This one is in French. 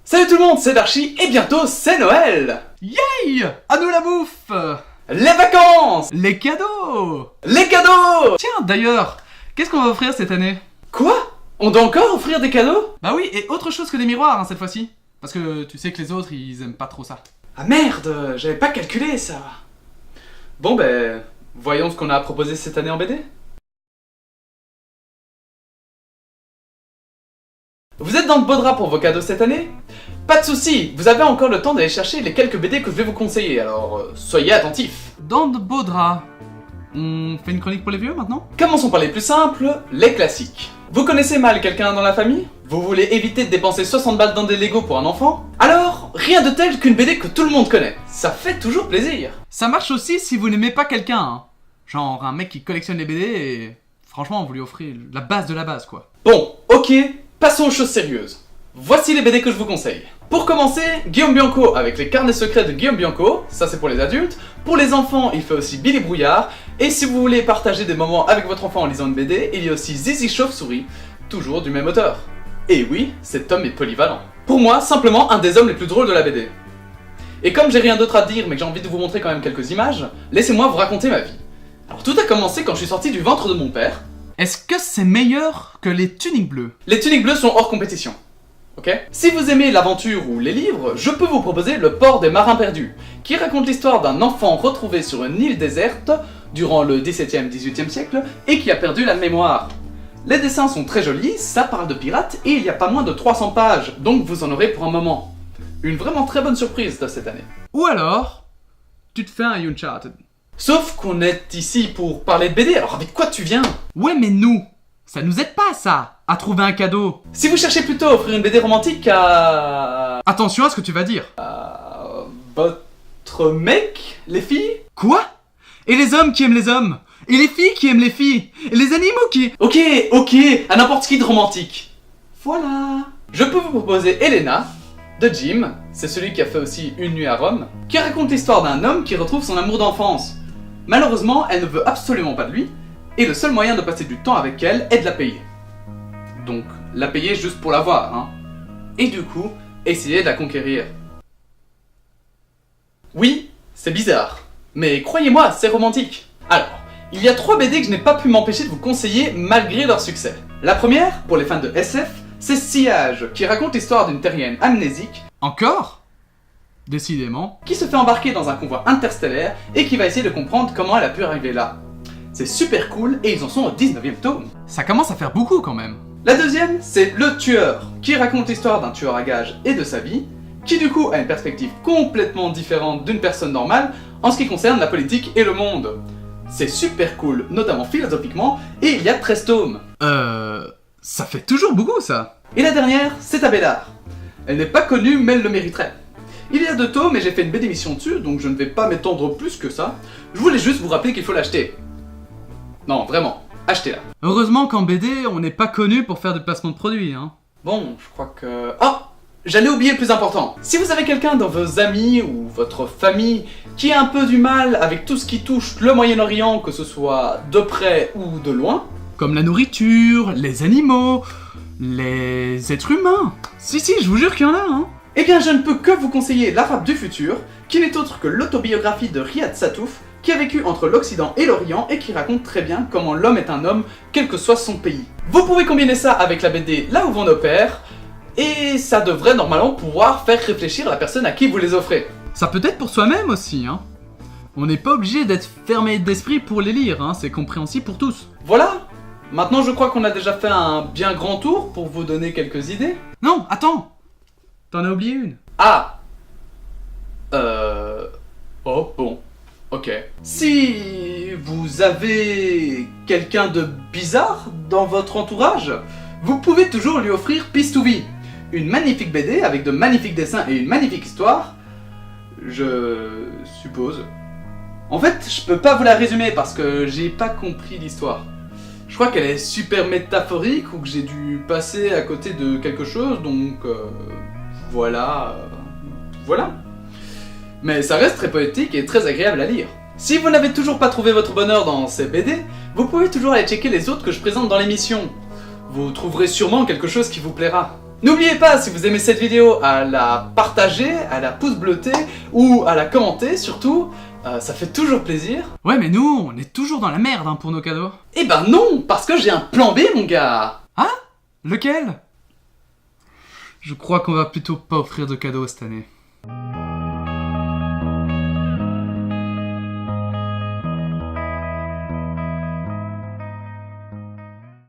Salut tout le monde, c'est Darchi et bientôt c'est Noël. Yay! À nous la bouffe! Les vacances. Les cadeaux! Les cadeaux. Tiens, d'ailleurs, qu'est-ce qu'on va offrir cette année? Quoi? On doit encore offrir des cadeaux? Bah oui, et autre chose que des miroirs, cette fois-ci. Parce que tu sais que les autres, ils aiment pas trop ça. Ah merde, j'avais pas calculé ça. Bon voyons ce qu'on a à proposer cette année en BD. Vous êtes dans le beau drap pour vos cadeaux cette année? Pas de soucis, vous avez encore le temps d'aller chercher les quelques BD que je vais vous conseiller, alors soyez attentifs. Dans de beaux draps. On fait une chronique pour les vieux maintenant? Commençons par les plus simples, les classiques. Vous connaissez mal quelqu'un dans la famille? Vous voulez éviter de dépenser 60 balles dans des Lego pour un enfant? Alors, rien de tel qu'une BD que tout le monde connaît. Ça fait toujours plaisir. Ça marche aussi si vous n'aimez pas quelqu'un, hein. Genre un mec qui collectionne les BD et... Franchement, vous lui offrez la base de la base, quoi. Bon, ok, passons aux choses sérieuses. Voici les BD que je vous conseille. Pour commencer, Guillaume Bianco avec les carnets secrets de Guillaume Bianco, ça c'est pour les adultes. Pour les enfants, il fait aussi Billy Brouillard. Et si vous voulez partager des moments avec votre enfant en lisant une BD, il y a aussi Zizi Chauve-souris, toujours du même auteur. Et oui, cet homme est polyvalent. Pour moi, simplement un des hommes les plus drôles de la BD. Et comme j'ai rien d'autre à dire mais que j'ai envie de vous montrer quand même quelques images, laissez-moi vous raconter ma vie. Alors tout a commencé quand je suis sorti du ventre de mon père. Est-ce que c'est meilleur que les tuniques bleues? Les tuniques bleues sont hors compétition. Ok? Si vous aimez l'aventure ou les livres, je peux vous proposer Le Port des Marins Perdus, qui raconte l'histoire d'un enfant retrouvé sur une île déserte durant le XVIIe-XVIIIe siècle et qui a perdu la mémoire. Les dessins sont très jolis, ça parle de pirates et il y a pas moins de 300 pages, donc vous en aurez pour un moment. Une vraiment très bonne surprise de cette année. Ou alors, tu te fais un Uncharted. Sauf qu'on est ici pour parler de BD, alors avec quoi tu viens? Ouais, mais nous, ça nous aide pas, ça, à trouver un cadeau. Si vous cherchez plutôt à offrir une BD romantique à... Attention à ce que tu vas dire. votre mec, les filles? Quoi? Et les hommes qui aiment les hommes? Et les filles qui aiment les filles? Et les animaux qui... Ok, à n'importe qui de romantique. Voilà. Je peux vous proposer Elena, de Jim, c'est celui qui a fait aussi Une nuit à Rome, qui raconte l'histoire d'un homme qui retrouve son amour d'enfance. Malheureusement, elle ne veut absolument pas de lui, et le seul moyen de passer du temps avec elle est de la payer. Donc, la payer juste pour la voir, hein. Et du coup, essayer de la conquérir. Oui, c'est bizarre, mais croyez-moi, c'est romantique. Alors, il y a 3 BD que je n'ai pas pu m'empêcher de vous conseiller malgré leur succès. La première, pour les fans de SF, c'est Sillage, qui raconte l'histoire d'une terrienne amnésique. Encore? Décidément. Qui se fait embarquer dans un convoi interstellaire et qui va essayer de comprendre comment elle a pu arriver là. C'est super cool et ils en sont au 19e tome. Ça commence à faire beaucoup quand même. La deuxième, c'est Le Tueur, qui raconte l'histoire d'un tueur à gages et de sa vie, qui du coup a une perspective complètement différente d'une personne normale en ce qui concerne la politique et le monde. C'est super cool, notamment philosophiquement, et il y a 13 tomes. Ça fait toujours beaucoup ça. Et la dernière, c'est Abélard. Elle n'est pas connue, mais elle le mériterait. Il y a 2 tomes et j'ai fait une belle émission dessus, donc je ne vais pas m'étendre plus que ça. Je voulais juste vous rappeler qu'il faut l'acheter. Non, vraiment, achetez-la. Heureusement qu'en BD, on n'est pas connu pour faire du placement de produits, hein. Bon, je crois que... Ah! J'allais oublier le plus important. Si vous avez quelqu'un dans vos amis ou votre famille qui a un peu du mal avec tout ce qui touche le Moyen-Orient, que ce soit de près ou de loin... Comme la nourriture, les animaux, les êtres humains. Si, je vous jure qu'il y en a, hein. Eh bien, je ne peux que vous conseiller L'Arabe du futur, qui n'est autre que l'autobiographie de Riyad Sattouf, qui a vécu entre l'Occident et l'Orient et qui raconte très bien comment l'homme est un homme, quel que soit son pays. Vous pouvez combiner ça avec la BD Là où vont nos pères, et ça devrait normalement pouvoir faire réfléchir la personne à qui vous les offrez. Ça peut être pour soi-même aussi, hein. On n'est pas obligé d'être fermé d'esprit pour les lire, hein, c'est compréhensible pour tous. Voilà. Maintenant je crois qu'on a déjà fait un bien grand tour pour vous donner quelques idées. Non, attends. T'en as oublié une. Ah. Oh bon. Ok. Si vous avez quelqu'un de bizarre dans votre entourage, vous pouvez toujours lui offrir Peace to Be, une magnifique BD avec de magnifiques dessins et une magnifique histoire, je suppose. En fait, je peux pas vous la résumer parce que j'ai pas compris l'histoire. Je crois qu'elle est super métaphorique ou que j'ai dû passer à côté de quelque chose, donc voilà. Mais ça reste très poétique et très agréable à lire. Si vous n'avez toujours pas trouvé votre bonheur dans ces BD, vous pouvez toujours aller checker les autres que je présente dans l'émission. Vous trouverez sûrement quelque chose qui vous plaira. N'oubliez pas, si vous aimez cette vidéo, à la partager, à la pouce bleutée ou à la commenter surtout, ça fait toujours plaisir. Ouais, mais nous, on est toujours dans la merde hein, pour nos cadeaux. Eh ben non, parce que j'ai un plan B mon gars. Ah? Lequel? Je crois qu'on va plutôt pas offrir de cadeaux cette année.